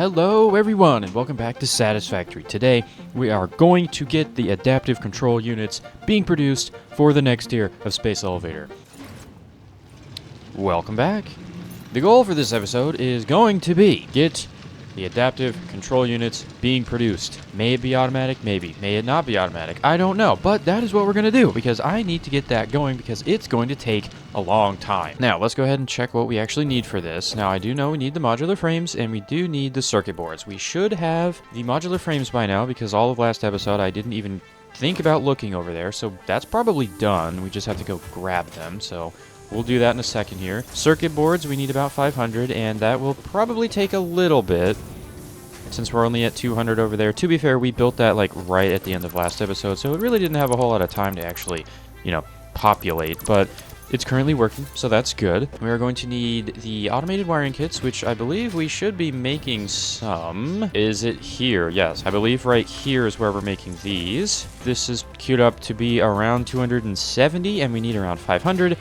Hello everyone and welcome back to Satisfactory. Today we are going to get the adaptive control units being produced for the next tier of Space Elevator. Welcome back. The goal for this episode is going to be get the adaptive control units being produced. May it be automatic? Maybe. May it not be automatic? I don't know, but that is what we're going to do because I need to get that going because it's going to take a long time. Now, let's go ahead and check what we actually need for this. Now, I do know we need the modular frames and we do need the circuit boards. We should have the modular frames by now because all of last episode I didn't even think about looking over there, so that's probably done. We just have to go grab them, so we'll do that in a second here. Circuit boards, we need about 500, and that will probably take a little bit since we're only at 200 over there. To be fair, we built that like right at the end of last episode, so it really didn't have a whole lot of time to actually, populate, but it's currently working, so that's good. We are going to need the automated wiring kits, which I believe we should be making some. Is it here? Yes, I believe right here is where we're making these. This is queued up to be around 270, and we need around 500.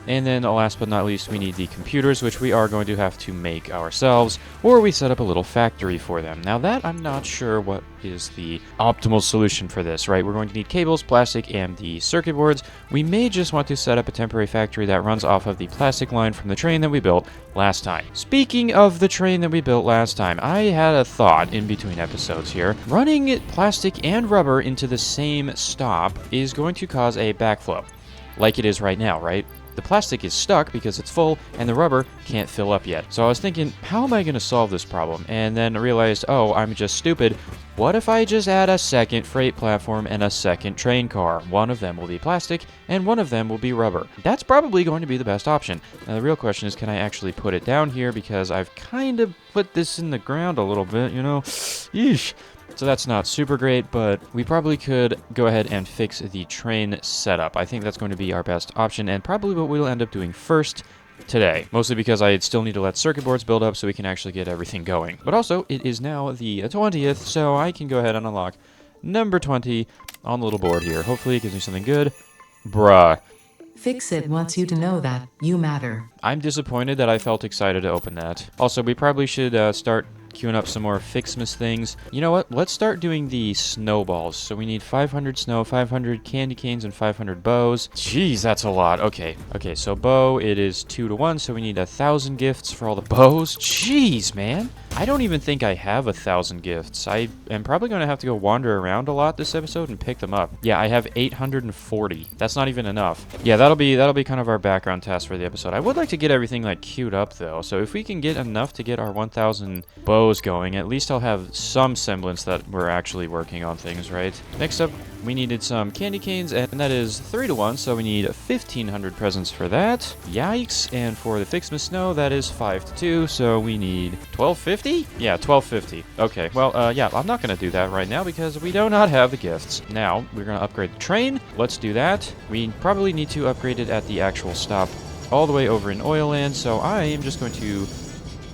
And then last but not least, we need the computers, which we are going to have to make ourselves, or we set up a little factory for them. Now that, I'm not sure what is the optimal solution for this, right? We're going to need cables, plastic, and the circuit boards. We may just want to set up a temporary factory that runs off of the plastic line from the train that we built last time. Speaking of the train that we built last time, I had a thought in between episodes here. Running plastic and rubber into the same stop is going to cause a backflow, like it is right now, right? The plastic is stuck because it's full, and the rubber can't fill up yet. So I was thinking, how am I going to solve this problem? And then I realized, oh, I'm just stupid. What if I just add a second freight platform and a second train car? One of them will be plastic, and one of them will be rubber. That's probably going to be the best option. Now, the real question is, can I actually put it down here? Because I've kind of put this in the ground a little bit, Yeesh. So that's not super great, but we probably could go ahead and fix the train setup. I think that's going to be our best option and probably what we'll end up doing first today. Mostly because I still need to let circuit boards build up so we can actually get everything going. But also, it is now the 20th, so I can go ahead and unlock number 20 on the little board here. Hopefully it gives me something good. Bruh. Fix-It wants you to know that you matter. I'm disappointed that I felt excited to open that. Also, we probably should start queuing up some more Fixmas things. You know what? Let's start doing the snowballs. So we need 500 snow, 500 candy canes, and 500 bows. Jeez, that's a lot. Okay, so bow, it is 2 to 1, so we need 1,000 gifts for all the bows. Jeez, man. I don't even think I have 1,000 gifts. I am probably going to have to go wander around a lot this episode and pick them up. Yeah, I have 840. That's not even enough. Yeah, that'll be kind of our background task for the episode. I would like to get everything like queued up though. So if we can get enough to get our 1,000 bows going, at least I'll have some semblance that we're actually working on things, right? Next up, we needed some candy canes, and that is 3 to 1, so we need 1,500 presents for that. Yikes. And for the Fixmas snow, that is 5 to 2, so we need 1,250? Yeah, 1,250. Okay, well, yeah, I'm not going to do that right now because we do not have the gifts. Now, we're going to upgrade the train. Let's do that. We probably need to upgrade it at the actual stop all the way over in Oilland, so I am just going to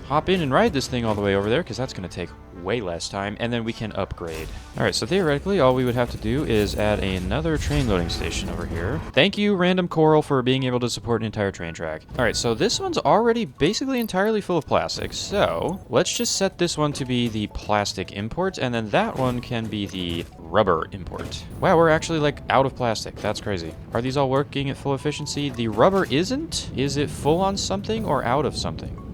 hop in and ride this thing all the way over there because that's going to take way less time, and then we can upgrade. Alright, so theoretically all we would have to do is add another train loading station over here. Thank you, Random Coral, for being able to support an entire train track. Alright, so this one's already basically entirely full of plastic, so let's just set this one to be the plastic import, and then that one can be the rubber import. Wow, we're actually like out of plastic. That's crazy. Are these all working at full efficiency? The rubber isn't? Is it full on something or out of something?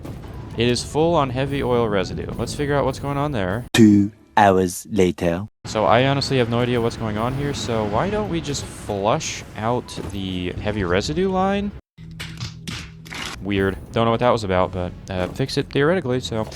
It is full on heavy oil residue. Let's figure out what's going on there. 2 hours later. So I honestly have no idea what's going on here, so why don't we just flush out the heavy residue line? Weird. Don't know what that was about, but fix it theoretically, so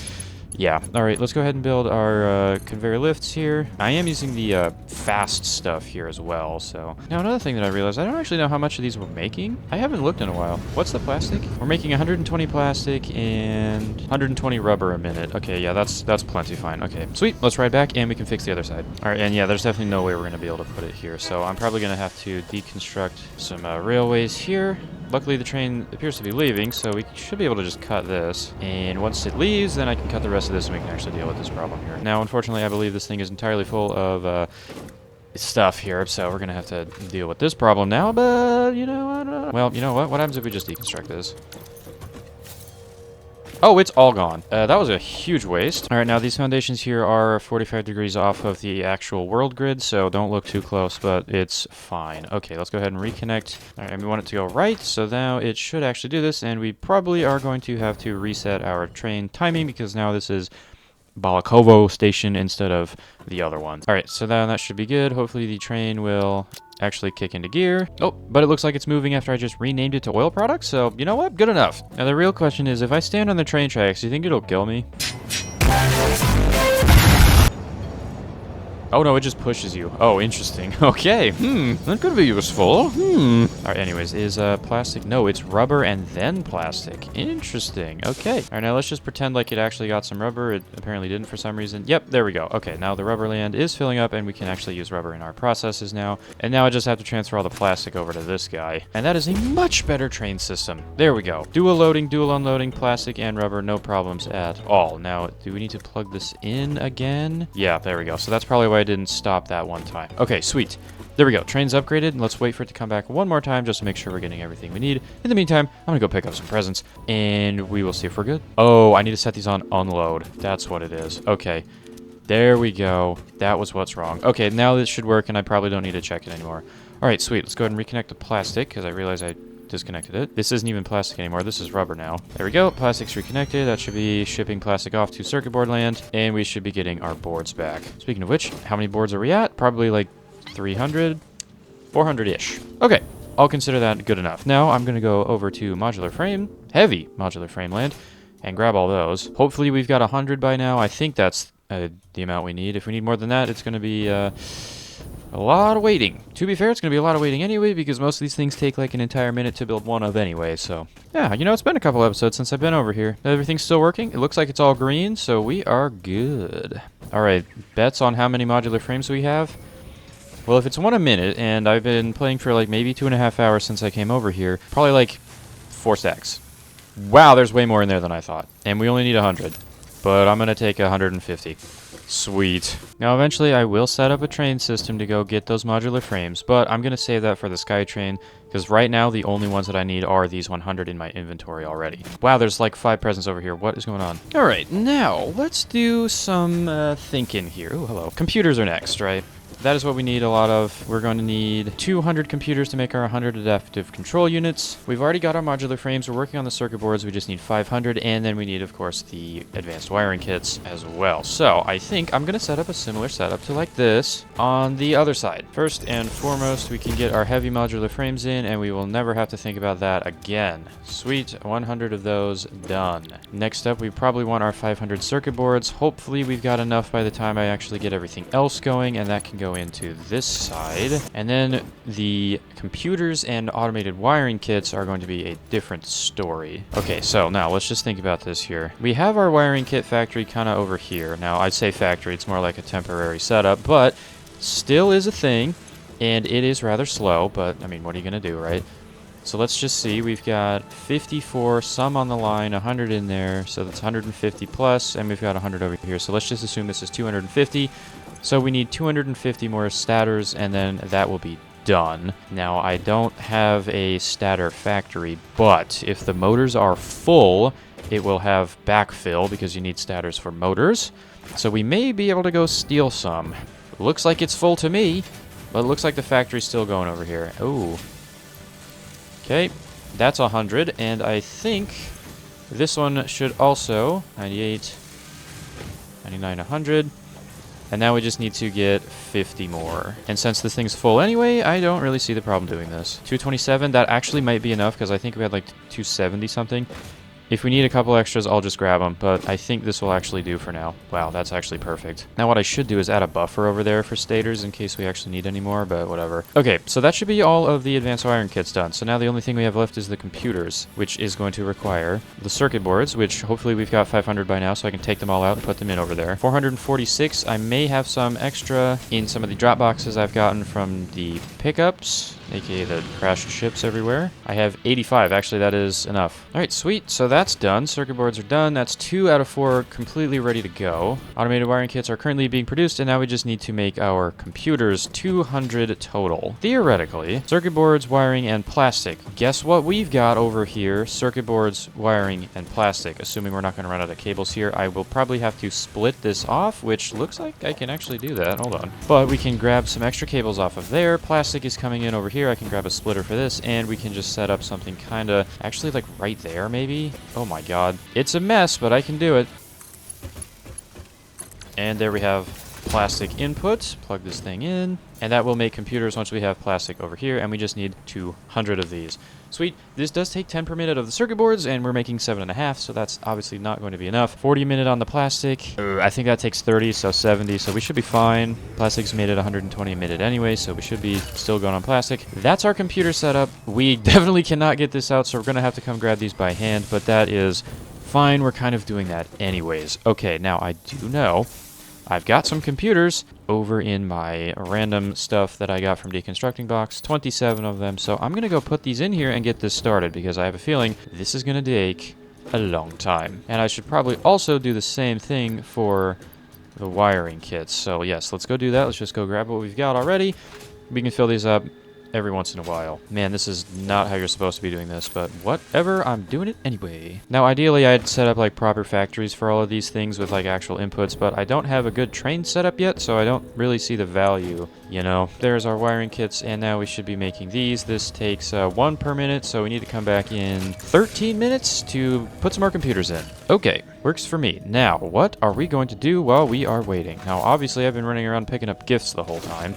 yeah. Alright, let's go ahead and build our conveyor lifts here. I am using the fast stuff here as well, so. Now another thing that I realized, I don't actually know how much of these we're making. I haven't looked in a while. What's the plastic? We're making 120 plastic and 120 rubber a minute. Okay, yeah, that's plenty fine. Okay, sweet. Let's ride back and we can fix the other side. Alright, and yeah, there's definitely no way we're going to be able to put it here, so I'm probably going to have to deconstruct some railways here. Luckily, the train appears to be leaving, so we should be able to just cut this. And once it leaves, then I can cut the rest of this and we can actually deal with this problem here. Now, unfortunately, I believe this thing is entirely full of stuff here, so we're going to have to deal with this problem now, but, well, you know what? What happens if we just deconstruct this? Oh, it's all gone. That was a huge waste. All right, now these foundations here are 45 degrees off of the actual world grid, so don't look too close, but it's fine. Okay, let's go ahead and reconnect. All right, and we want it to go right, so now it should actually do this, and we probably are going to have to reset our train timing because now this is Balakovo station instead of the other ones. All right, so now that should be good. Hopefully the train will actually kick into gear. Oh, but it looks like it's moving after I just renamed it to oil products, so you know what? Good enough. Now the real question is, if I stand on the train tracks, do you think it'll kill me? Oh no, it just pushes you. Oh, interesting. Okay, that could be useful. Alright, anyways, is plastic? No, it's rubber and then plastic. Interesting. Okay. Alright, now let's just pretend like it actually got some rubber. It apparently didn't for some reason. Yep, there we go. Okay, now the rubber land is filling up and we can actually use rubber in our processes now. And now I just have to transfer all the plastic over to this guy. And that is a much better train system. There we go. Dual loading, dual unloading, plastic and rubber, no problems at all. Now, do we need to plug this in again? Yeah, there we go. So that's probably why I didn't stop that one time. Okay, sweet. There we go. Train's upgraded, and let's wait for it to come back one more time just to make sure we're getting everything we need. In the meantime, I'm gonna go pick up some presents, and we will see if we're good. Oh, I need to set these on unload. That's what it is. Okay. There we go. That was what's wrong. Okay, now this should work, and I probably don't need to check it anymore. All right, sweet. Let's go ahead and reconnect the plastic, because I realized I disconnected it. This isn't even plastic anymore. This is rubber now. There we go. Plastic's reconnected. That should be shipping plastic off to circuit board land, and we should be getting our boards back. Speaking of which, how many boards are we at? Probably like 300, 400-ish. Okay, I'll consider that good enough. Now I'm going to go over to modular frame, heavy modular frame land, and grab all those. Hopefully we've got 100 by now. I think that's the amount we need. If we need more than that, it's going to be a lot of waiting. To be fair, it's going to be a lot of waiting anyway, because most of these things take like an entire minute to build one of anyway, so. Yeah, you know, it's been a couple episodes since I've been over here. Everything's still working. It looks like it's all green, so we are good. Alright, bets on how many modular frames we have? Well, if it's one a minute, and I've been playing for like maybe 2.5 hours since I came over here, probably like 4 stacks. Wow, there's way more in there than I thought. And we only need 100. But I'm going to take 150. Sweet. Now, eventually, I will set up a train system to go get those modular frames, but I'm going to save that for the SkyTrain, because right now, the only ones that I need are these 100 in my inventory already. Wow, there's like 5 presents over here. What is going on? All right, now, let's do some thinking here. Ooh, hello. Computers are next, right? That is what we need a lot of. We're going to need 200 computers to make our 100 adaptive control units. We've already got our modular frames. We're working on the circuit boards. We just need 500, and then we need, of course, the advanced wiring kits as well. So I think I'm going to set up a similar setup to like this on the other side. First and foremost, we can get our heavy modular frames in, and we will never have to think about that again. Sweet, 100 of those done. Next up, we probably want our 500 circuit boards. Hopefully, we've got enough by the time I actually get everything else going, and that can go into this side. And then the computers and automated wiring kits are going to be a different story. Okay, so now let's just think about this here. We have our wiring kit factory kind of over here. Now, I'd say factory, it's more like a temporary setup, but still is a thing, and it is rather slow, but I mean, what are you going to do, right? So let's just see, we've got 54, some on the line, 100 in there, so that's 150 plus, and we've got 100 over here. So let's just assume this is 250. So we need 250 more stators, and then that will be done. Now, I don't have a stator factory, but if the motors are full, it will have backfill, because you need stators for motors. So we may be able to go steal some. Looks like it's full to me, but it looks like the factory's still going over here. Ooh. Okay, that's 100, and I think this one should also, 98, 99, 100. And now we just need to get 50 more. And since this thing's full anyway, I don't really see the problem doing this. 227, that actually might be enough, because I think we had like 270 something. If we need a couple extras, I'll just grab them, but I think this will actually do for now. Wow, that's actually perfect. Now what I should do is add a buffer over there for stators in case we actually need any more, but whatever. Okay, so that should be all of the advanced wiring kits done. So now the only thing we have left is the computers, which is going to require the circuit boards, which hopefully we've got 500 by now, so I can take them all out and put them in over there. 446, I may have some extra in some of the drop boxes I've gotten from the pickups. aka the crashed ships everywhere. I have 85. Actually, that is enough. All right, sweet. So that's done. Circuit boards are done. That's 2 out of 4 completely ready to go. Automated wiring kits are currently being produced, and now we just need to make our computers 200 total. Theoretically, circuit boards, wiring, and plastic. Guess what we've got over here? Circuit boards, wiring, and plastic. Assuming we're not going to run out of cables here, I will probably have to split this off, which looks like I can actually do that. Hold on. But we can grab some extra cables off of there. Plastic is coming in over here. I can grab a splitter for this, and we can just set up something kind of, actually like right there maybe. Oh my god. It's a mess, but I can do it. And there we have plastic input. Plug this thing in, and that will make computers once we have plastic over here, and we just need 200 of these. Sweet. This does take 10 per minute of the circuit boards, and we're making 7.5, so that's obviously not going to be enough. 40 a minute on the plastic. I think that takes 30, so 70, so we should be fine. Plastic's made at 120 a minute anyway, so we should be still going on plastic. That's our computer setup. We definitely cannot get this out, so we're going to have to come grab these by hand, but that is fine. We're kind of doing that anyways. Okay, now I do know I've got some computers over in my random stuff that I got from Deconstructing Box, 27 of them, so I'm going to go put these in here and get this started, because I have a feeling this is going to take a long time. And I should probably also do the same thing for the wiring kits. So yes, let's go do that. Let's just go grab what we've got already. We can fill these up every once in a while. Man, this is not how you're supposed to be doing this, but whatever, I'm doing it anyway. Now, ideally, I'd set up like proper factories for all of these things with like actual inputs, but I don't have a good train set up yet, so I don't really see the value, you know. There's our wiring kits, and now we should be making these. This takes 1 per minute, so we need to come back in 13 minutes to put some more computers in. Okay, works for me. Now, what are we going to do while we are waiting? Now, obviously, I've been running around picking up gifts the whole time.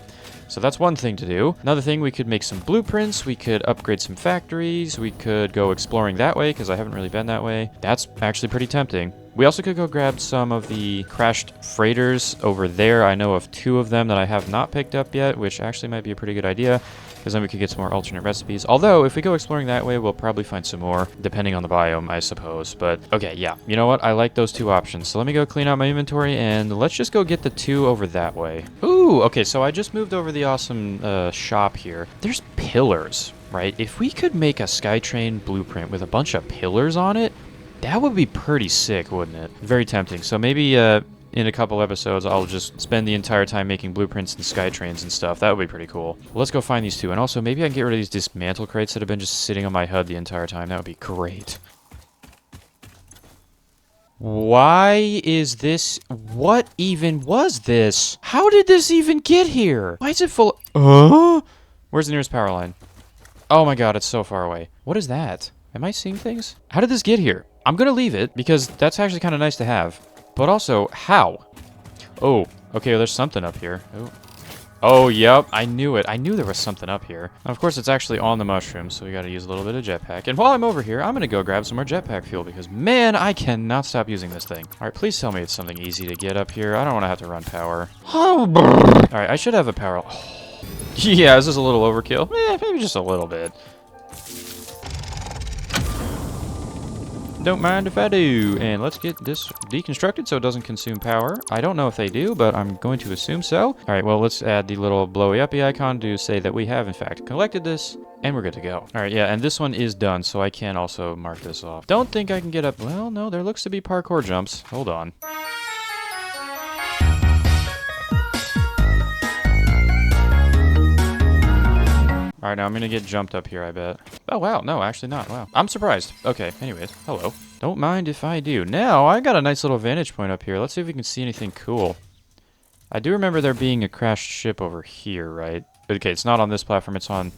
So that's one thing to do. Another thing, we could make some blueprints, we could upgrade some factories, we could go exploring that way, because I haven't really been that way. That's actually pretty tempting. We also could go grab some of the crashed freighters over there. I know of 2 of them that I have not picked up yet, which actually might be a pretty good idea, because then we could get some more alternate recipes. Although, if we go exploring that way, we'll probably find some more, depending on the biome, I suppose. But, okay, yeah. You know what? I like those 2 options. So let me go clean out my inventory, and let's just go get the 2 over that way. Ooh, okay, so I just moved over the awesome shop here. There's pillars, right? If we could make a SkyTrain blueprint with a bunch of pillars on it, that would be pretty sick, wouldn't it? Very tempting. So maybe in a couple episodes, I'll just spend the entire time making blueprints and SkyTrains and stuff. That would be pretty cool. Let's go find these 2. And also, maybe I can get rid of these dismantle crates that have been just sitting on my HUD the entire time. That would be great. Why is this? What even was this? How did this even get here? Why is it full? Where's the nearest power line? Oh my god, it's so far away. What is that? Am I seeing things? How did this get here? I'm gonna leave it, because that's actually kind of nice to have. But also, how? Oh, okay, there's something up here. Oh, yep, I knew it. I knew there was something up here. Now, of course, it's actually on the mushroom, so we gotta use a little bit of jetpack. And while I'm over here, I'm gonna go grab some more jetpack fuel, because, man, I cannot stop using this thing. All right, please tell me it's something easy to get up here. I don't want to have to run power. All right, I should have a power. Yeah, is this a little overkill? Maybe just a little bit. Don't mind if I do. And let's get this deconstructed so it doesn't consume power. I don't know if they do, but I'm going to assume so. All right, well, let's add the little blowy uppy icon to say that we have, in fact, collected this, and we're good to go. All right, yeah, and this one is done, so I can also mark this off. Don't think I can get up. Well, no, there looks to be parkour jumps. Hold on. All right, now I'm gonna get jumped up here, I bet. Oh, wow, no, actually not, wow. I'm surprised. Okay, anyways, hello. Don't mind if I do. Now, I got a nice little vantage point up here. Let's see if we can see anything cool. I do remember there being a crashed ship over here, right? Okay, it's not on this platform, it's on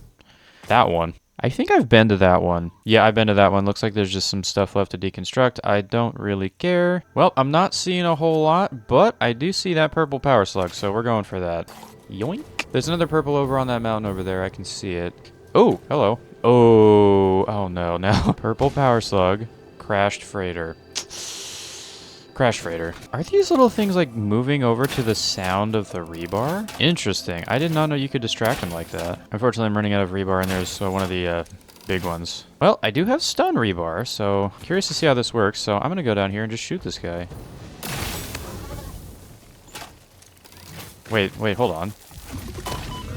that one. I think I've been to that one. Yeah, I've been to that one. Looks like there's just some stuff left to deconstruct. I don't really care. Well, I'm not seeing a whole lot, but I do see that purple power slug, so we're going for that. Yoink. There's another purple over on that mountain over there. I can see it. Oh, hello. Oh no, now. Purple power slug. Crashed freighter. Crash freighter. Are these little things like moving over to the sound of the rebar? Interesting. I did not know you could distract them like that. Unfortunately, I'm running out of rebar, and there's one of the big ones. Well, I do have stun rebar, so curious to see how this works. So I'm going to go down here and just shoot this guy. Wait, hold on.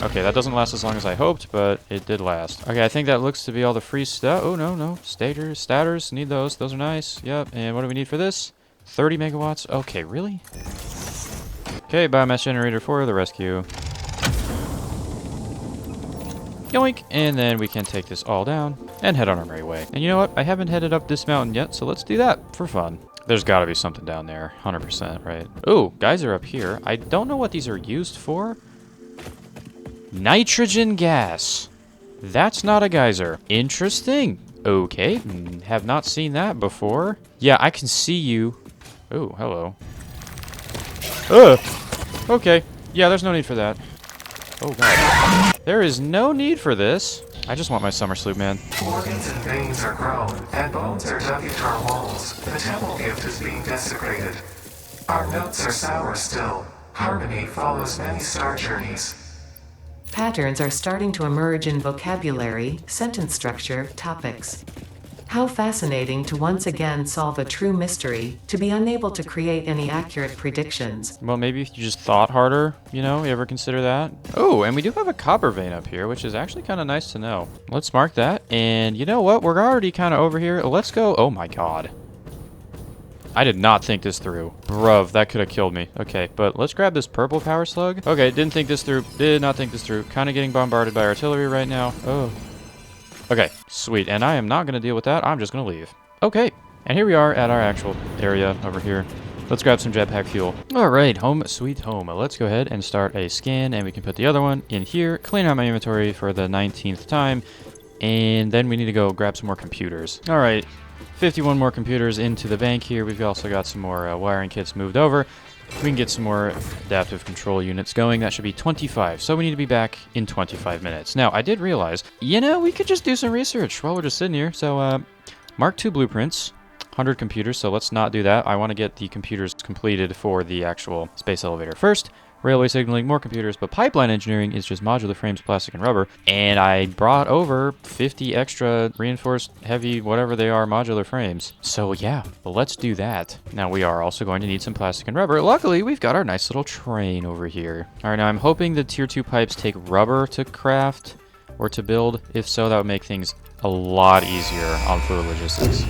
Okay, that doesn't last as long as I hoped, but it did last. Okay, I think that looks to be all the free stuff. Oh, no. Stators, need those. Those are nice. Yep, and what do we need for this? 30 megawatts? Okay, really? Okay, biomass generator for the rescue. Yoink! And then we can take this all down and head on our merry way. And you know what? I haven't headed up this mountain yet, so let's do that for fun. There's got to be something down there. 100%, right? Oh, guys are up here. I don't know what these are used for. Nitrogen gas. That's not a geyser. Interesting. Okay, have not seen that before. Yeah, I can see you. Oh, hello. Ugh. Okay. Yeah, there's no need for that. Oh, God. There is no need for this. I just want my summer sloop, man. Organs and veins are grown, and bones are dug into our walls. The temple gift is being desecrated. Our notes are sour still. Harmony follows many star journeys. Patterns are starting to emerge in vocabulary, sentence structure, topics. How fascinating to once again solve a true mystery, to be unable to create any accurate predictions. Well, maybe if you just thought harder, you know, you ever consider that? Oh, and we do have a copper vein up here, which is actually kind of nice to know. Let's mark that. And you know what? We're already kind of over here. Let's go. Oh my God. I did not think this through. Bruv, that could have killed me. Okay, but let's grab this purple power slug. Okay, didn't think this through. Did not think this through. Kind of getting bombarded by artillery right now. Oh. Okay, sweet. And I am not going to deal with that. I'm just going to leave. Okay, and here we are at our actual area over here. Let's grab some jetpack fuel. All right, home sweet home. Let's go ahead and start a scan, and we can put the other one in here, clean out my inventory for the 19th time, and then we need to go grab some more computers. All right, 51 more computers into the bank here. We've also got some more wiring kits moved over. We can get some more adaptive control units going. That should be 25. So we need to be back in 25 minutes. Now, I did realize, you know, we could just do some research while we're just sitting here. So, Mark II blueprints, 100 computers. So let's not do that. I want to get the computers completed for the actual space elevator first. Railway signaling, more computers, but pipeline engineering is just modular frames, plastic, and rubber. And I brought over 50 extra reinforced, heavy, whatever they are, modular frames. So yeah, let's do that. Now we are also going to need some plastic and rubber. Luckily, we've got our nice little train over here. All right, now I'm hoping the tier 2 pipes take rubber to craft or to build. If so, that would make things a lot easier on fluid logistics.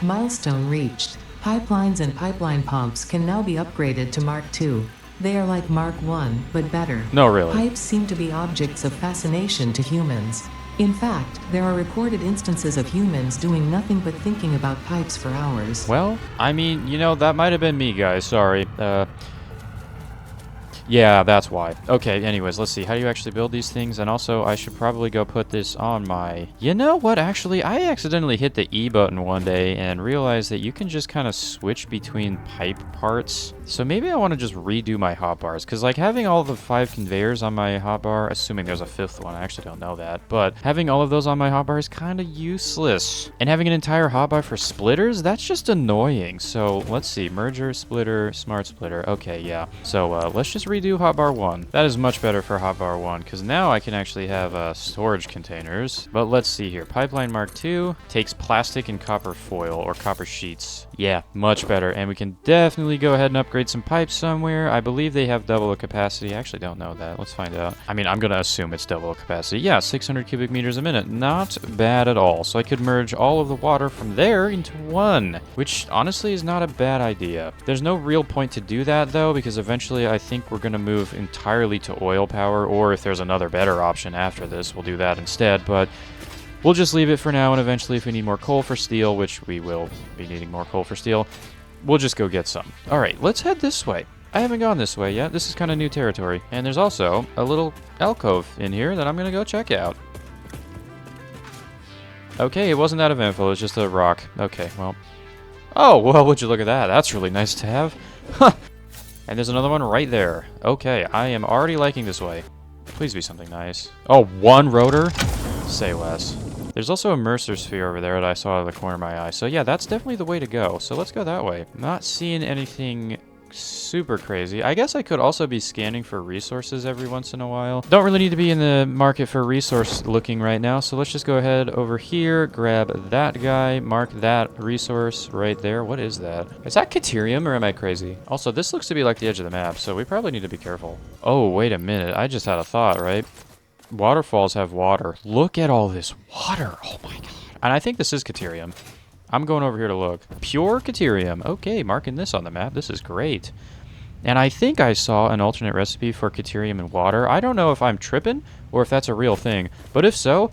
Milestone reached. Pipelines and pipeline pumps can now be upgraded to Mark II. They are like Mark I, but better. No, really. Pipes seem to be objects of fascination to humans. In fact, there are recorded instances of humans doing nothing but thinking about pipes for hours. Well, I mean, you know, that might have been me, guys. Sorry. Yeah, that's why. Okay, anyways, let's see. How do you actually build these things? And also, I should probably go put this on my... You know what? Actually, I accidentally hit the E button one day and realized that you can just kind of switch between pipe parts. So maybe I want to just redo my hotbars. Because, like, having all the 5 conveyors on my hotbar, assuming there's a 5th one, I actually don't know that. But having all of those on my hotbar is kind of useless. And having an entire hotbar for splitters, that's just annoying. So, let's see. Merger, splitter, smart splitter. Okay, yeah. So, let's just redo hotbar 1. That is much better for hotbar 1, because now I can actually have storage containers. But let's see here. Pipeline Mark II takes plastic and copper foil, or copper sheets. Yeah, much better. And we can definitely go ahead and upgrade some pipes somewhere. I believe they have double the capacity. I actually don't know that. Let's find out. I mean, I'm going to assume it's double the capacity. Yeah, 600 cubic meters a minute. Not bad at all. So I could merge all of the water from there into one, which honestly is not a bad idea. There's no real point to do that, though, because eventually I think we're going to move entirely to oil power, or if there's another better option after this, we'll do that instead. But we'll just leave it for now, and eventually if we need more coal for steel, which we will be needing more coal for steel, we'll just go get some. All right, let's head this way. I haven't gone this way yet. This is kind of new territory. And there's also a little alcove in here that I'm going to go check out. Okay, it wasn't that eventful. It was just a rock. Okay, well. Oh, well, would you look at that? That's really nice to have. Huh. And there's another one right there. Okay, I am already liking this way. Please be something nice. Oh, one rotor? Say less. There's also a Mercer sphere over there that I saw out of the corner of my eye. So yeah, that's definitely the way to go. So let's go that way. Not seeing anything super crazy. I guess I could also be scanning for resources every once in a while. Don't really need to be in the market for resource looking right now, so let's just go ahead over here, grab that guy, mark that resource right there. What is that? Is that Caterium or am I crazy? Also, this looks to be like the edge of the map, so we probably need to be careful. Oh, wait a minute. I just had a thought, right? Waterfalls have water. Look at all this water. Oh my god. And I think this is Caterium. I'm going over here to look. Pure Caterium. Okay, marking this on the map. This is great. And I think I saw an alternate recipe for Caterium and water. I don't know if I'm tripping or if that's a real thing. But if so,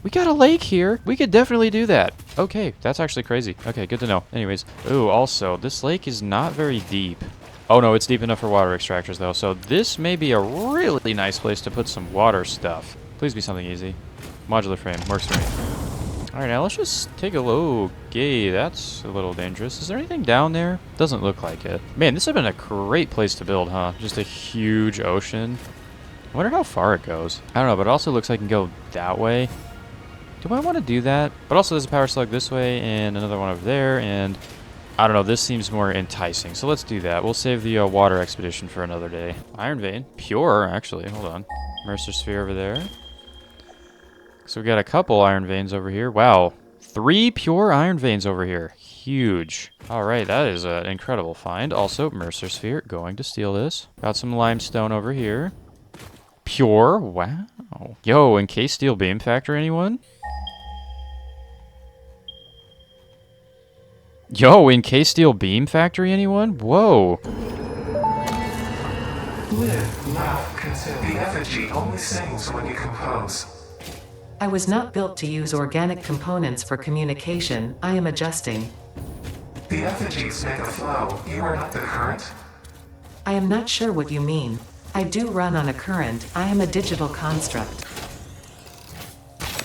we got a lake here. We could definitely do that. Okay, that's actually crazy. Okay, good to know. Anyways, ooh, also, this lake is not very deep. Oh no, it's deep enough for water extractors though. So this may be a really nice place to put some water stuff. Please be something easy. Modular frame, works for me. Alright, now let's just take a look. Okay, that's a little dangerous. Is there anything down there? Doesn't look like it. Man, this would have been a great place to build, huh? Just a huge ocean. I wonder how far it goes. I don't know, but it also looks like I can go that way. Do I want to do that? But also there's a power slug this way and another one over there, and I don't know, this seems more enticing. So let's do that. We'll save the water expedition for another day. Iron vein. Pure, actually. Hold on. Mercer sphere over there. So we got a couple iron veins over here. Wow. 3 pure iron veins over here. Huge. All right, that is an incredible find. Also, Mercer sphere. Going to steal this. Got some limestone over here. Pure. Wow. Yo, in case steel beam factor, anyone? Yo, in case steel beam factory, anyone? Whoa. Live, laugh, consider. The effigy only sings when you compose. I was not built to use organic components for communication. I am adjusting. The effigies make a flow. You are not the current. I am not sure what you mean. I do run on a current. I am a digital construct.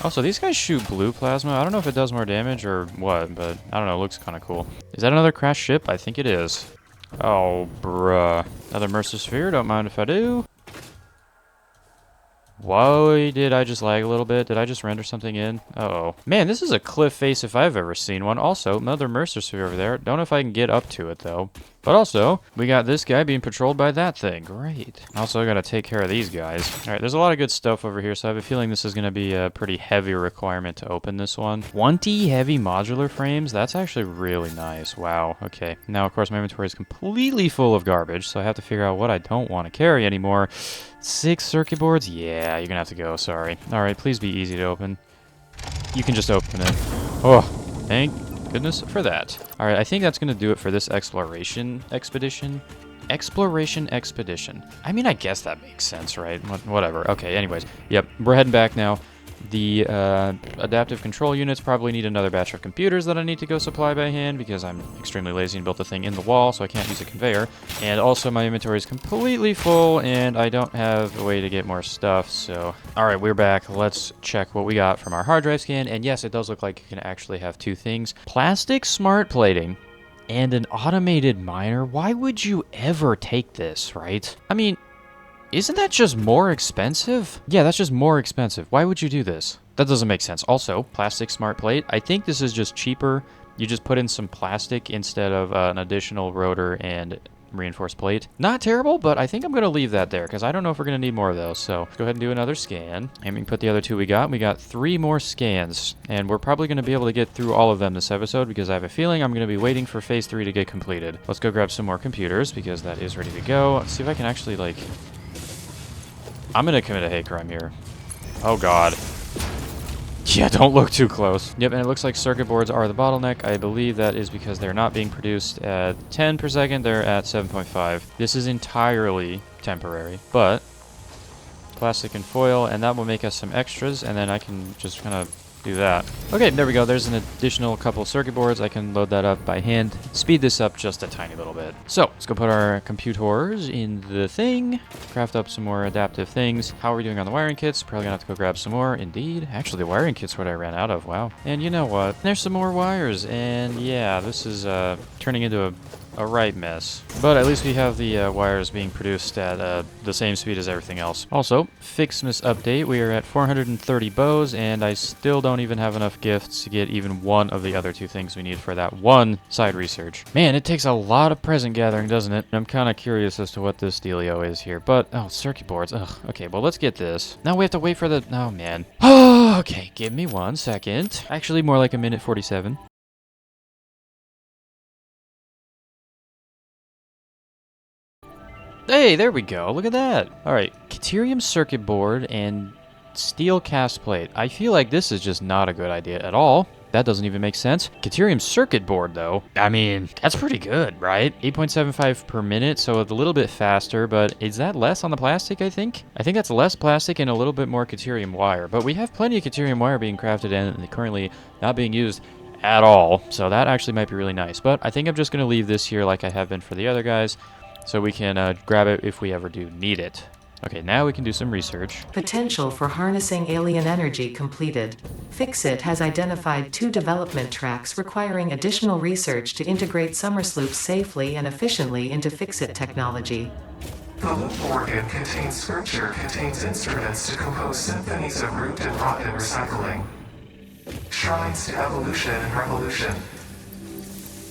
Also, these guys shoot blue plasma. I don't know if it does more damage or what, but I don't know. It looks kind of cool. Is that another crashed ship? I think it is. Oh, bruh. Another Mercer sphere. Don't mind if I do. Whoa, did I just lag a little bit? Did I just render something in? Uh-oh. Man, this is a cliff face if I've ever seen one. Also, another Mercer sphere over there. Don't know if I can get up to it, though. But also, we got this guy being patrolled by that thing. Great. Also, I gotta take care of these guys. Alright, there's a lot of good stuff over here, so I have a feeling this is gonna be a pretty heavy requirement to open this one. 20 heavy modular frames? That's actually really nice. Wow. Okay. Now, of course, my inventory is completely full of garbage, so I have to figure out what I don't want to carry anymore. 6 circuit boards? Yeah, you're gonna have to go. Sorry. Alright, please be easy to open. You can just open it. Oh, thank goodness for that. Alright, I think that's gonna do it for this exploration expedition. Exploration expedition. I mean, I guess that makes sense, right? Whatever. Okay, anyways. Yep, we're heading back now. The adaptive control units probably need another batch of computers that I need to go supply by hand because I'm extremely lazy and built the thing in the wall, so I can't use a conveyor. And also my inventory is completely full and I don't have a way to get more stuff, so... Alright, we're back. Let's check what we got from our hard drive scan. And yes, it does look like you can actually have 2 things. Plastic smart plating and an automated miner. Why would you ever take this, right? I mean... Isn't that just more expensive? Yeah, that's just more expensive. Why would you do this? That doesn't make sense. Also, plastic smart plate. I think this is just cheaper. You just put in some plastic instead of an additional rotor and reinforced plate. Not terrible, but I think I'm going to leave that there because I don't know if we're going to need more of those. So let's go ahead and do another scan. And we can put the other 2 we got. We got 3 more scans. And we're probably going to be able to get through all of them this episode because I have a feeling I'm going to be waiting for phase 3 to get completed. Let's go grab some more computers because that is ready to go. Let's see if I can actually, like... I'm gonna commit a hate crime here. Oh god. Yeah, don't look too close. Yep, and it looks like circuit boards are the bottleneck. I believe that is because they're not being produced at 10 per second. They're at 7.5. This is entirely temporary, but plastic and foil, and that will make us some extras, and then I can just kind of do that. Okay, there we go. There's an additional couple circuit boards. I can load that up by hand. Speed this up just a tiny little bit. So, let's go put our computers in the thing. Craft up some more adaptive things. How are we doing on the wiring kits? Probably gonna have to go grab some more. Indeed. Actually, the wiring kit's what I ran out of. Wow. And you know what? There's some more wires. And yeah, this is turning into a a right mess. But at least we have the wires being produced at the same speed as everything else. Also, Fixmas update, we are at 430 bows, and I still don't even have enough gifts to get even one of the other two things we need for that one side research. Man, it takes a lot of present gathering, doesn't it? I'm kind of curious as to what this dealio is here, but, oh, circuit boards, ugh. Okay, well, let's get this. Now we have to wait for the, oh, man. Oh, okay, give me 1 second. Actually, more like a minute 47. Hey, there we go. Look at that. All right, Caterium circuit board and steel cast plate. I feel like this is just not a good idea at all. That doesn't even make sense. Caterium circuit board, though, I mean, that's pretty good, right? 8.75 per minute, so a little bit faster, but is that less on the plastic, I think? I think that's less plastic and a little bit more Caterium wire, but we have plenty of Caterium wire being crafted and currently not being used at all, so that actually might be really nice. But I think I'm just going to leave this here like I have been for the other guys, so we can grab it if we ever do need it. Okay, now we can do some research. Potential for harnessing alien energy completed. Fixit has identified 2 development tracks requiring additional research to integrate Somersloops safely and efficiently into Fixit technology. The loop organ contains scripture, contains instruments to compose symphonies of root and rot and recycling. Shrines to evolution and revolution.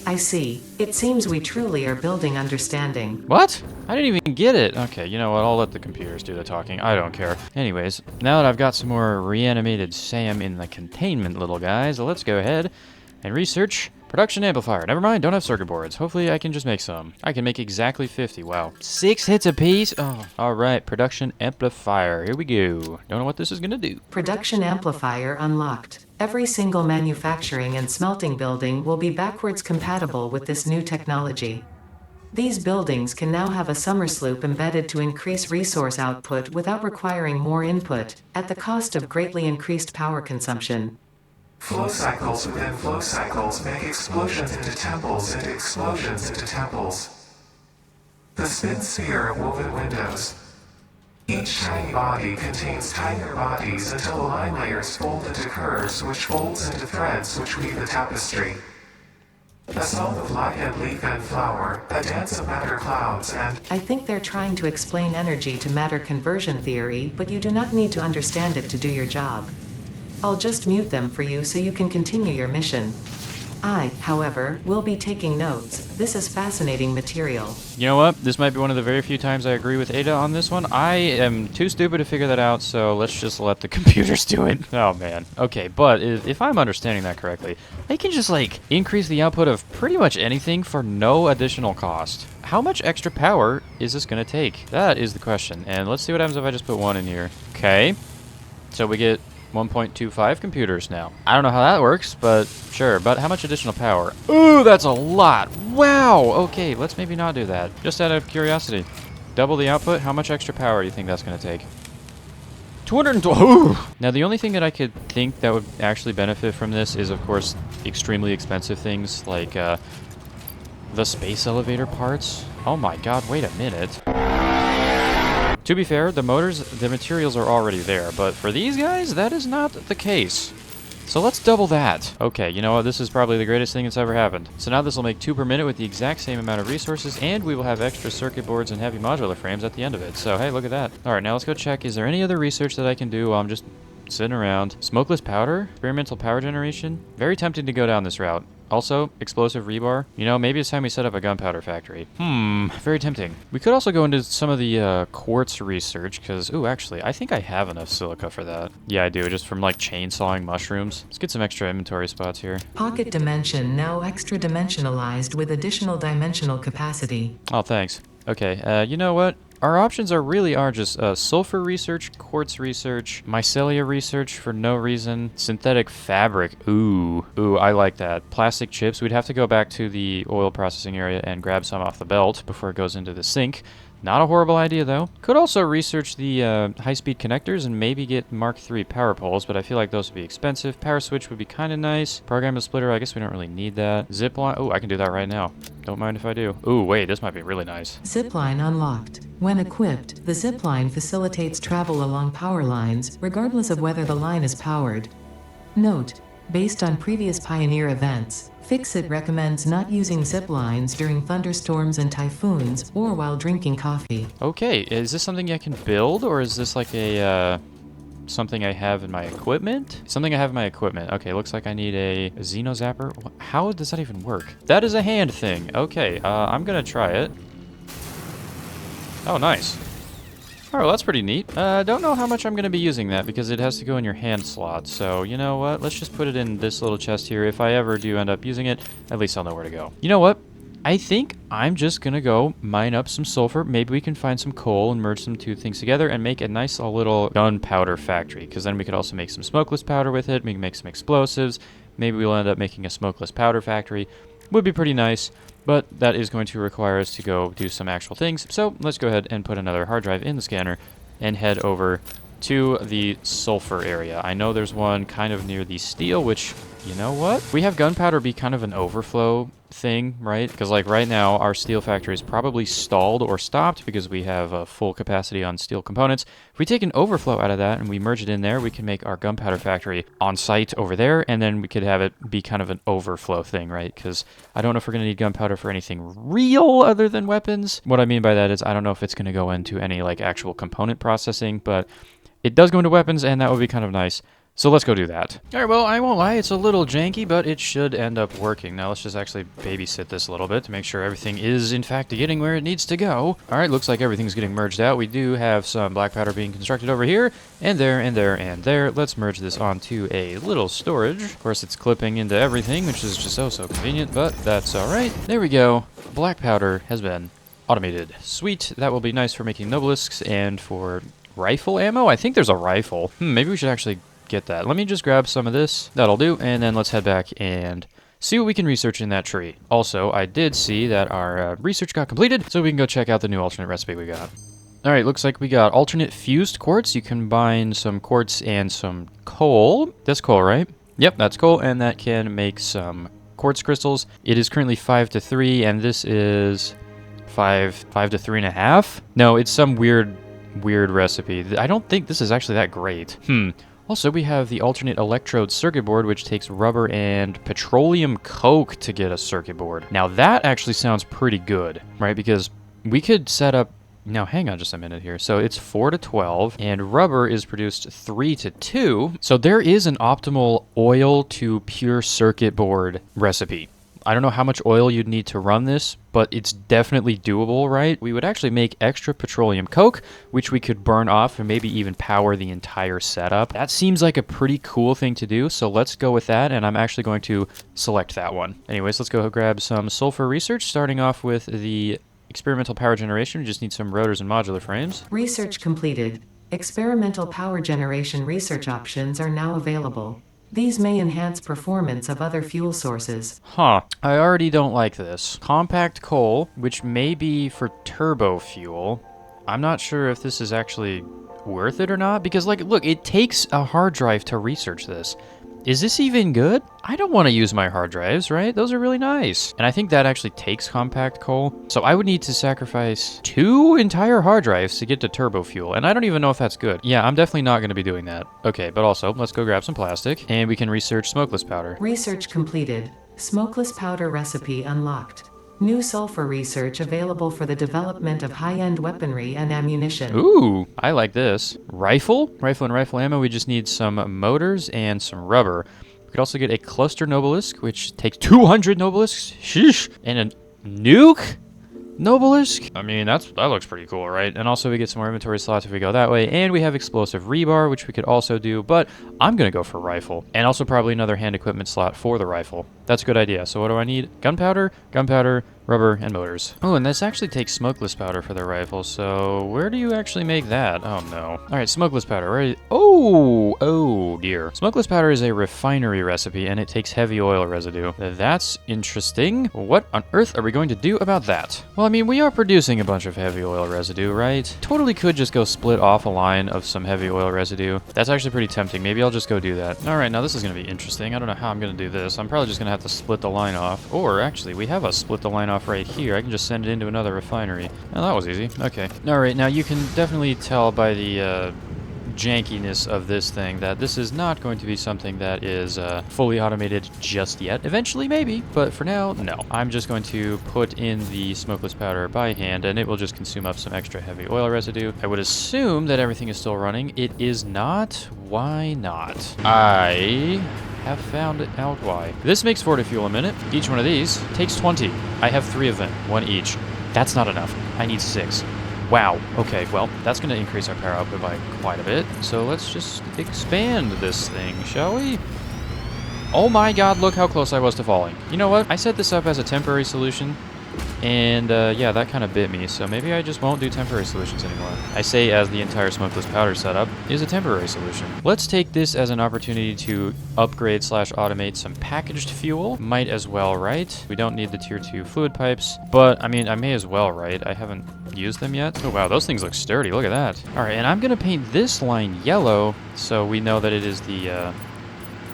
I see. It seems we truly are building understanding. What? I didn't even get it. Okay, you know what? I'll let the computers do the talking. I don't care. Anyways, now that I've got some more reanimated Sam in the containment, little guys, let's go ahead and research production amplifier. Never mind, don't have circuit boards. Hopefully I can just make some. I can make exactly 50. Wow. 6 hits apiece? Oh, all right. Production amplifier. Here we go. Don't know what this is going to do. Production amplifier unlocked. Every single manufacturing and smelting building will be backwards compatible with this new technology. These buildings can now have a Somersloop embedded to increase resource output without requiring more input, at the cost of greatly increased power consumption. Flow cycles within flow cycles make explosions into temples into explosions into temples. The spin sphere of woven windows. Each tiny body contains tinier bodies until the line layers fold into curves which folds into threads which weave the tapestry. A song of light and leaf and flower, a dance of matter clouds and... I think they're trying to explain energy to matter conversion theory, but you do not need to understand it to do your job. I'll just mute them for you so you can continue your mission. I, however, will be taking notes. This is fascinating material. You know what? This might be one of the very few times I agree with Ada on this one. I am too stupid to figure that out, so let's just let the computers do it. Oh, man. Okay, but if I'm understanding that correctly, they can just, like, increase the output of pretty much anything for no additional cost. How much extra power is this going to take? That is the question. And let's see what happens if I just put 1 in here. Okay. So we get 1.25 computers now. I don't know how that works, but sure. But how much additional power? Ooh, that's a lot. Wow. Okay, let's maybe not do that. Just out of curiosity. Double the output. How much extra power do you think that's going to take? 212. Ooh. Now, the only thing that I could think that would actually benefit from this is, of course, extremely expensive things like the space elevator parts. Oh my god, wait a minute. To be fair, the materials are already there, but for these guys, that is not the case. So let's double that. Okay, you know what? This is probably the greatest thing that's ever happened. So now this will make 2 per minute with the exact same amount of resources, and we will have extra circuit boards and heavy modular frames at the end of it. So hey, look at that. All right, now let's go check. Is there any other research that I can do while I'm just sitting around? Smokeless powder? Experimental power generation? Very tempting to go down this route. Also, explosive rebar. You know, maybe it's time we set up a gunpowder factory. Very tempting. We could also go into some of the quartz research, because, ooh, actually, I think I have enough silica for that. Yeah, I do, just from, like, chainsawing mushrooms. Let's get some extra inventory spots here. Pocket dimension now extra dimensionalized with additional dimensional capacity. Oh, thanks. Okay, you know what? Our options are just sulfur research, quartz research, mycelia research for no reason, synthetic fabric. Ooh, I like that. Plastic chips. We'd have to go back to the oil processing area and grab some off the belt before it goes into the sink. Not a horrible idea, though. Could also research the high-speed connectors and maybe get Mark III power poles, but I feel like those would be expensive. Power switch would be kind of nice. Programmable splitter, I guess we don't really need that. Zipline. Oh, I can do that right now. Don't mind if I do. Ooh, wait, this might be really nice. Zipline unlocked. When equipped, the zipline facilitates travel along power lines, regardless of whether the line is powered. Note: based on previous Pioneer events, Fixit recommends not using zip lines during thunderstorms and typhoons or while drinking coffee. Okay, is this something I can build, or is this like a, something I have in my equipment? Something I have in my equipment. Okay, looks like I need a Xeno Zapper. How does that even work? That is a hand thing. Okay, I'm gonna try it. Oh, nice. All right, well, that's pretty neat. Don't know how much I'm going to be using that because it has to go in your hand slot. So, you know what? Let's just put it in this little chest here. If I ever do end up using it, at least I'll know where to go. You know what? I think I'm just going to go mine up some sulfur. Maybe we can find some coal and merge some two things together and make a nice little gunpowder factory. Because then we could also make some smokeless powder with it. We can make some explosives. Maybe we'll end up making a smokeless powder factory. Would be pretty nice. But that is going to require us to go do some actual things. So let's go ahead and put another hard drive in the scanner and head over to the sulfur area. I know there's one kind of near the steel, which, you know what? We have gunpowder be kind of an overflow thing, right? Because like right now, our steel factory is probably stalled or stopped because we have full capacity on steel components. If we take an overflow out of that and we merge it in there, we can make our gunpowder factory on site over there, and then we could have it be kind of an overflow thing, right? Because I don't know if we're going to need gunpowder for anything real other than weapons. What I mean by that is I don't know if it's going to go into any like actual component processing, but it does go into weapons, and that would be kind of nice. So let's go do that. All right, well, I won't lie, it's a little janky, but it should end up working. Now let's just actually babysit this a little bit to make sure everything is, in fact, getting where it needs to go. All right, looks like everything's getting merged out. We do have some black powder being constructed over here, and there, and there, and there. Let's merge this onto a little storage. Of course, it's clipping into everything, which is just so convenient, but that's all right. There we go. Black powder has been automated. Sweet, that will be nice for making nobelisks and for rifle ammo. I think there's a rifle. Maybe we should actually get that. Let me just grab some of this. That'll do. And then let's head back and see what we can research in that tree. Also, I did see that our research got completed, so we can go check out the new alternate recipe we got. All right, looks like we got alternate fused quartz. You combine some quartz and some coal. That's coal, right? Yep, that's coal, and that can make some quartz crystals. It is currently 5 to 3, and this is 5 to 3.5. No, it's some weird recipe. I don't think this is actually that great. Also, we have the alternate electrode circuit board, which takes rubber and petroleum coke to get a circuit board. Now, that actually sounds pretty good, right? Because we could set up... Now, hang on just a minute here. So it's 4 to 12, and rubber is produced 3 to 2. So there is an optimal oil to pure circuit board recipe. I don't know how much oil you'd need to run this, but it's definitely doable, right? We would actually make extra petroleum coke, which we could burn off and maybe even power the entire setup. That seems like a pretty cool thing to do, so let's go with that, and I'm actually going to select that one. Anyways, let's go grab some sulfur research, starting off with the experimental power generation. We just need some rotors and modular frames. Research completed. Experimental power generation research options are now available. These may enhance performance of other fuel sources. Huh. I already don't like this. Compact coal, which may be for turbo fuel. I'm not sure if this is actually worth it or not, because, like, look, it takes a hard drive to research this. Is this even good? I don't want to use my hard drives, right? Those are really nice. And I think that actually takes compact coal. So I would need to sacrifice 2 entire hard drives to get to turbo fuel. And I don't even know if that's good. Yeah, I'm definitely not going to be doing that. Okay, but also, let's go grab some plastic. And we can research smokeless powder. Research completed. Smokeless powder recipe unlocked. New sulfur research available for the development of high-end weaponry and ammunition. Ooh, I like this. Rifle and rifle ammo. We just need some motors and some rubber. We could also get a cluster nobelisk, which takes 200 nobelisks. Sheesh. And a nuke nobelisk. I mean, that looks pretty cool, right? And also we get some more inventory slots if we go that way. And we have explosive rebar, which we could also do, but I'm going to go for rifle. And also probably another hand equipment slot for the rifle. That's a good idea. So what do I need? Gunpowder, rubber, and motors. Oh, and this actually takes smokeless powder for the rifle, so where do you actually make that? Oh, no. All right, smokeless powder. Right? Oh, dear. Smokeless powder is a refinery recipe, and it takes heavy oil residue. That's interesting. What on earth are we going to do about that? Well, I mean, we are producing a bunch of heavy oil residue, right? Totally could just go split off a line of some heavy oil residue. That's actually pretty tempting. Maybe I'll just go do that. All right, now this is going to be interesting. I don't know how I'm going to do this. I'm probably just going to have to split the line off. Or, actually, we have a split the line off right here. I can just send it into another refinery. Oh, that was easy. Okay. All right, now you can definitely tell by the jankiness of this thing that this is not going to be something that is fully automated just yet. Eventually, maybe, but for now, no. I'm just going to put in the smokeless powder by hand, and it will just consume up some extra heavy oil residue. I would assume that everything is still running. It is not. Why not? I have found out why. This makes 40 fuel a minute. Each one of these takes 20. I have 3 of them, 1 each. That's not enough. I need 6. Wow. Okay, well, that's going to increase our power output by quite a bit. So let's just expand this thing, shall we? Oh my god, look how close I was to falling. You know what? I set this up as a temporary solution. And yeah, that kind of bit me, so maybe I just won't do temporary solutions anymore. I say as the entire smokeless powder setup is a temporary solution. Let's take this as an opportunity to upgrade / automate some packaged fuel. Might as well, right? We don't need the tier 2 fluid pipes, but I mean, I may as well, right? I haven't used them yet. Oh wow, those things look sturdy, look at that. All right, and I'm gonna paint this line yellow so we know that it is the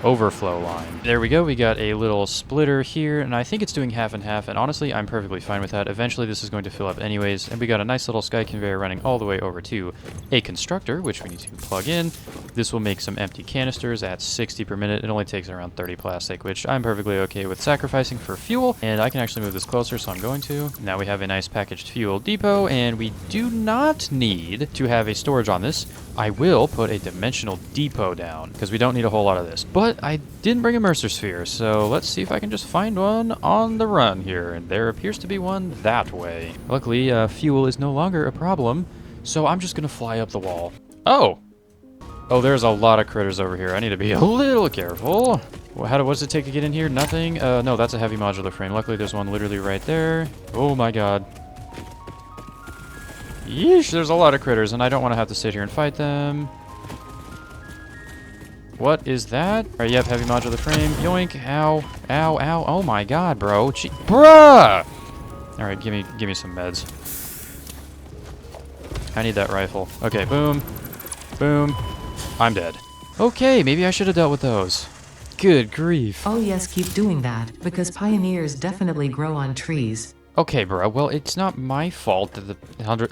overflow line. There we go. We got a little splitter here, and I think it's doing half and half, and honestly, I'm perfectly fine with that. Eventually, this is going to fill up anyways, and we got a nice little sky conveyor running all the way over to a constructor, which we need to plug in. This will make some empty canisters at 60 per minute. It only takes around 30 plastic, which I'm perfectly okay with sacrificing for fuel, and I can actually move this closer, so I'm going to. Now we have a nice packaged fuel depot, and we do not need to have a storage on this. I will put a dimensional depot down, because we don't need a whole lot of this. But I didn't bring a Mercer sphere, so let's see if I can just find one on the run here. And there appears to be one that way. Luckily, fuel is no longer a problem, so I'm just going to fly up the wall. Oh! Oh, there's a lot of critters over here. I need to be a little careful. Well, what does it take to get in here? Nothing? No, that's a heavy modular frame. Luckily, there's one literally right there. Oh my god. Yeesh, there's a lot of critters, and I don't want to have to sit here and fight them. What is that? Alright, yep, heavy modular frame. Yoink. Ow. Ow, ow. Oh my god, bro. Bruh! Alright, give me some meds. I need that rifle. Okay, boom. Boom. I'm dead. Okay, maybe I should have dealt with those. Good grief. Oh yes, keep doing that, because pioneers definitely grow on trees. Okay, bro. Well, it's not my fault that the 100...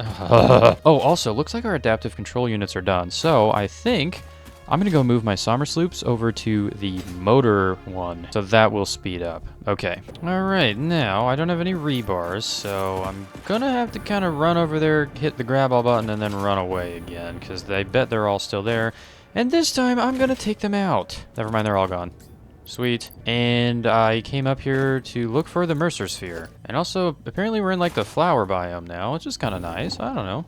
Oh, also, looks like our adaptive control units are done. So, I think I'm going to go move my Sommer sloops over to the motor one. So that will speed up. Okay. Alright, now, I don't have any rebars, so I'm going to have to kind of run over there, hit the grab all button, and then run away again, because I bet they're all still there. And this time, I'm going to take them out. Never mind, they're all gone. Sweet. And I came up here to look for the Mercer sphere. And also, apparently we're in like the flower biome now, which is kind of nice. I don't know.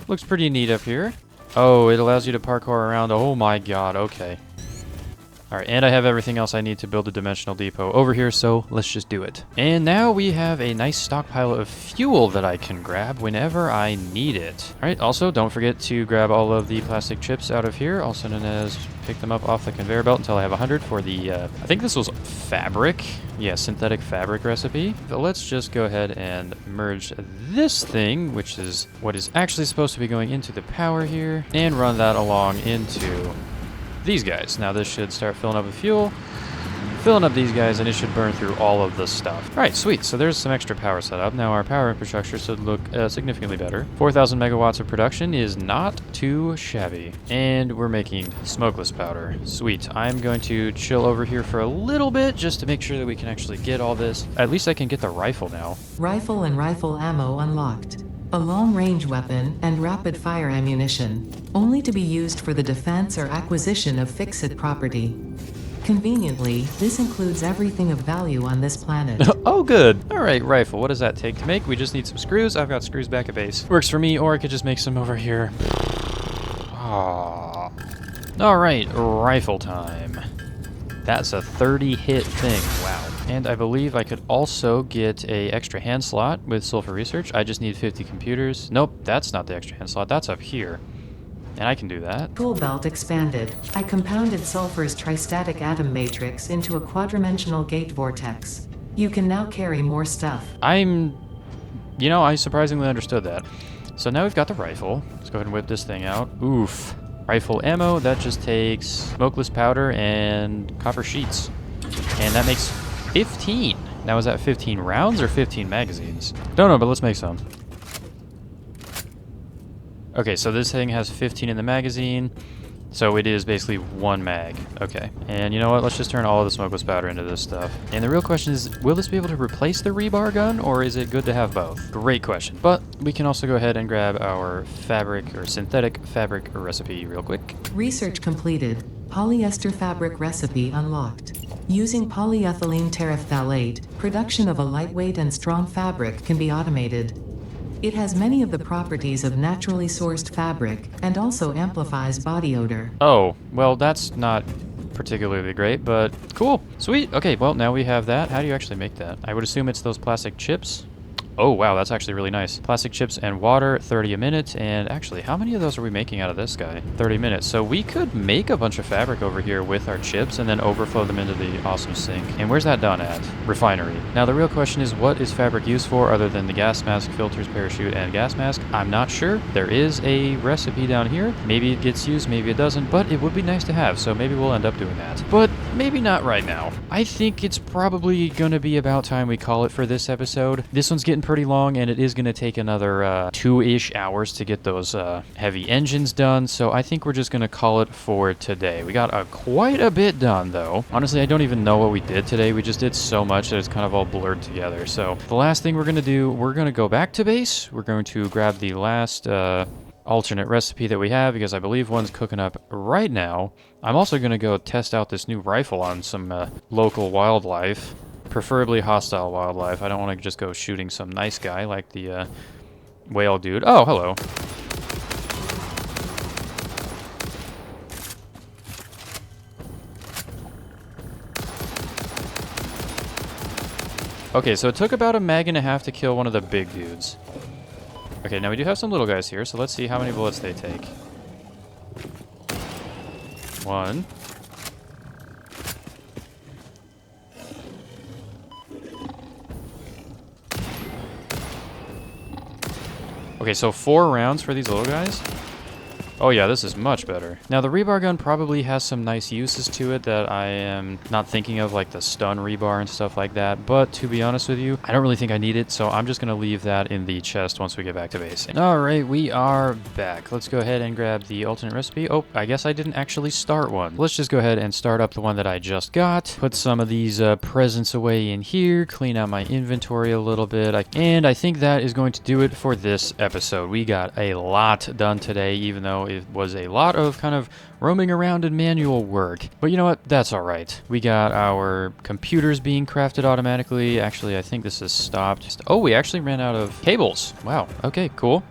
Looks pretty neat up here. Oh, it allows you to parkour around. Oh my god, okay. Alright, and I have everything else I need to build a dimensional depot over here, so let's just do it. And now we have a nice stockpile of fuel that I can grab whenever I need it. Alright, also don't forget to grab all of the plastic chips out of here, also known as pick them up off the conveyor belt until I have 100 for the, I think this was fabric. Yeah, synthetic fabric recipe. So let's just go ahead and merge this thing, which is what is actually supposed to be going into the power here, and run that along into these guys. Now this should start filling up with fuel, filling up these guys, and it should burn through all of the stuff. All right, sweet. So there's some extra power set up. Now our power infrastructure should look significantly better. 4,000 megawatts of production is not too shabby. And we're making smokeless powder. Sweet. I'm going to chill over here for a little bit just to make sure that we can actually get all this. At least I can get the rifle now. Rifle and rifle ammo unlocked. A long-range weapon and rapid-fire ammunition, only to be used for the defense or acquisition of fixed property. Conveniently, this includes everything of value on this planet. Oh, good. All right, rifle. What does that take to make? We just need some screws. I've got screws back at base. Works for me, or I could just make some over here. All right, rifle time. That's a 30-hit thing. Wow. And I believe I could also get a extra hand slot with sulfur research. I just need 50 computers. Nope, that's not the extra hand slot. That's up here. And I can do that. Tool belt expanded. I compounded sulfur's tristatic atom matrix into a quadrimensional gate vortex. You can now carry more stuff. You know, I surprisingly understood that. So now we've got the rifle. Let's go ahead and whip this thing out. Oof. Rifle ammo, that just takes smokeless powder and copper sheets. And that makes 15. Now is that 15 rounds or 15 magazines? Don't know, but let's make some. Okay, so this thing has 15 in the magazine. So it is basically one mag. Okay. And you know what? Let's just turn all of the smokeless powder into this stuff. And the real question is, will this be able to replace the rebar gun, or is it good to have both? Great question. But we can also go ahead and grab our fabric or synthetic fabric recipe real quick. Research completed. Polyester fabric recipe unlocked. Using polyethylene terephthalate, production of a lightweight and strong fabric can be automated. It has many of the properties of naturally sourced fabric, and also amplifies body odor. Oh, well, that's not particularly great, but cool. Sweet. Okay, well, now we have that. How do you actually make that? I would assume it's those plastic chips. Oh, wow, that's actually really nice. Plastic chips and water, 30 a minute. And actually, how many of those are we making out of this guy? 30 minutes. So we could make a bunch of fabric over here with our chips and then overflow them into the awesome sink. And where's that done at? Refinery. Now, the real question is, what is fabric used for other than the gas mask, filters, parachute, and gas mask? I'm not sure. There is a recipe down here. Maybe it gets used, maybe it doesn't, but it would be nice to have, so maybe we'll end up doing that. But maybe not right now. I think it's probably gonna be about time we call it for this episode. This one's getting pretty long, and it is going to take another 2-ish hours to get those heavy engines done, so I think we're just going to call it for today. We got quite a bit done, though. Honestly, I don't even know what we did today. We just did so much that it's kind of all blurred together. So the last thing we're going to do, we're going to go back to base. We're going to grab the last alternate recipe that we have, because I believe one's cooking up right now. I'm also going to go test out this new rifle on some local wildlife. Preferably hostile wildlife. I don't want to just go shooting some nice guy like the whale dude. Oh, hello. Okay, so it took about a mag and a half to kill one of the big dudes. Okay, now we do have some little guys here, so let's see how many bullets they take. 1. Okay, so 4 rounds for these little guys. Oh yeah, this is much better. Now the rebar gun probably has some nice uses to it that I am not thinking of, like the stun rebar and stuff like that, but to be honest with you, I don't really think I need it, so I'm just gonna leave that in the chest once we get back to base. Alright, we are back. Let's go ahead and grab the alternate recipe. Oh, I guess I didn't actually start one. Let's just go ahead and start up the one that I just got. Put some of these presents away in here, clean out my inventory a little bit, and I think that is going to do it for this episode. We got a lot done today, even though it was a lot of kind of roaming around and manual work. But you know what? That's all right. We got our computers being crafted automatically. Actually, I think this has stopped. Oh, we actually ran out of cables. Wow. Okay, cool.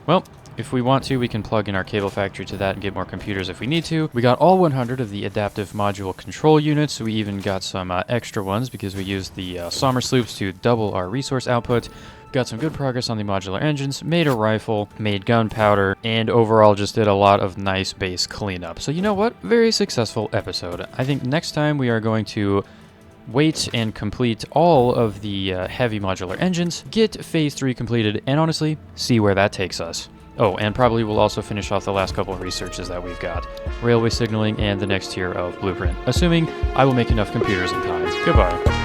Well, if we want to, we can plug in our cable factory to that and get more computers if we need to. We got all 100 of the adaptive module control units. We even got some extra ones because we used the Sommer sloops to double our resource output. Got some good progress on the modular engines, made a rifle, made gunpowder, and overall just did a lot of nice base cleanup. So you know what? Very successful episode. I think next time we are going to wait and complete all of the heavy modular engines, get phase 3 completed, and honestly, see where that takes us. Oh, and probably we'll also finish off the last couple of researches that we've got. Railway signaling and the next tier of blueprint, assuming I will make enough computers in time. Goodbye.